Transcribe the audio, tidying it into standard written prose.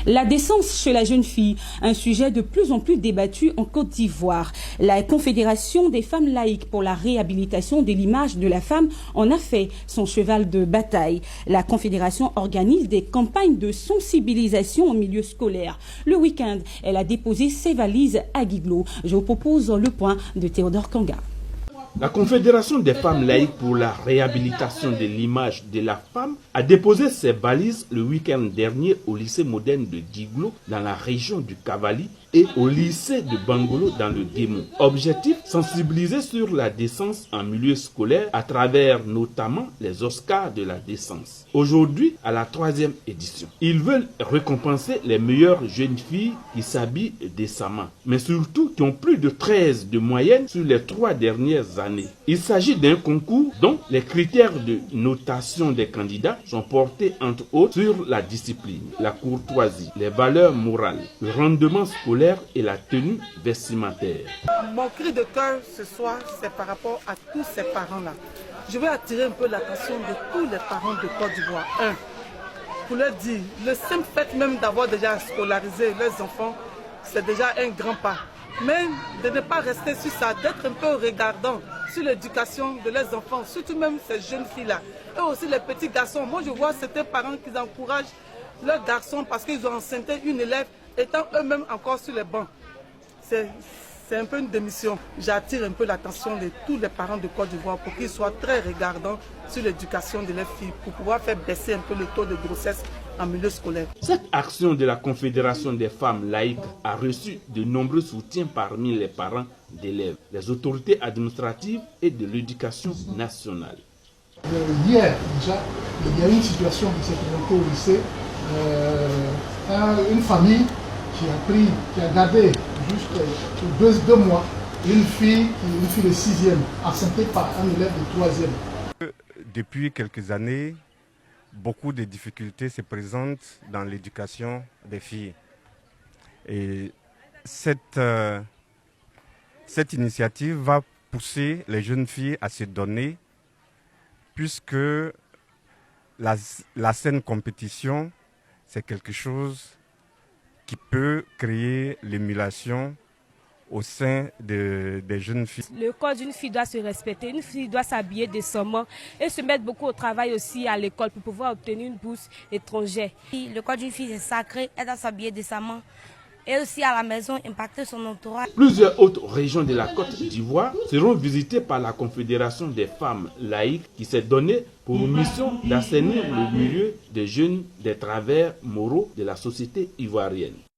La décence chez la jeune fille, un sujet de plus en plus débattu en Côte d'Ivoire. La Confédération des femmes laïques pour la réhabilitation de l'image de la femme en a fait son cheval de bataille. La Confédération organise des campagnes de sensibilisation au milieu scolaire. Le week-end, elle a déposé ses valises à Guiglo. Je vous propose le point de Théodore Kanga. La Confédération des femmes laïques pour la réhabilitation de l'image de la femme a déposé ses balises le week-end dernier au lycée moderne de Guiglo dans la région du Cavali et au lycée de Bangolo dans le Démon. Objectif, sensibiliser sur la décence en milieu scolaire à travers notamment les Oscars de la décence. Aujourd'hui, à la 3e édition, ils veulent récompenser les meilleures jeunes filles qui s'habillent décemment, mais surtout qui ont plus de 13 de moyenne sur les 3 dernières années. Il s'agit d'un concours dont les critères de notation des candidats sont portés entre autres sur la discipline, la courtoisie, les valeurs morales, le rendement scolaire et la tenue vestimentaire. Mon cri de cœur ce soir, c'est par rapport à tous ces parents-là. Je vais attirer un peu l'attention de tous les parents de Côte d'Ivoire. Pour leur dire, le simple fait même d'avoir déjà scolarisé leurs enfants, c'est déjà un grand pas. Mais de ne pas rester sur ça, d'être un peu regardant sur l'éducation de leurs enfants, surtout même ces jeunes filles-là. Et aussi les petits garçons. Moi, je vois certains parents qui encouragent leurs garçons parce qu'ils ont enceinté une élève étant eux-mêmes encore sur les bancs. C'est un peu une démission. J'attire un peu l'attention de tous les parents de Côte d'Ivoire pour qu'ils soient très regardants sur l'éducation de leurs filles pour pouvoir faire baisser un peu le taux de grossesse en milieu scolaire. Cette action de la Confédération des femmes laïques a reçu de nombreux soutiens parmi les parents d'élèves, les autorités administratives et de l'éducation nationale. Hier déjà, il y a eu une situation qui s'est présentée au lycée. Une famille qui a gardé juste 2 mois une fille de 6e, enceintée par un élève de 3e. Depuis quelques années, beaucoup de difficultés se présentent dans l'éducation des filles. Et cette initiative va pousser les jeunes filles à se donner, puisque la saine compétition, c'est quelque chose qui peut créer l'émulation au sein des jeunes filles. Le corps d'une fille doit se respecter, une fille doit s'habiller décemment et se mettre beaucoup au travail aussi à l'école pour pouvoir obtenir une bourse étrangère. Le corps d'une fille est sacré, elle doit s'habiller décemment et aussi à la maison impacter son entourage. Plusieurs autres régions de la Côte d'Ivoire seront visitées par la Confédération des femmes laïques qui s'est donnée pour mission d'assainir le milieu des jeunes des travers moraux de la société ivoirienne.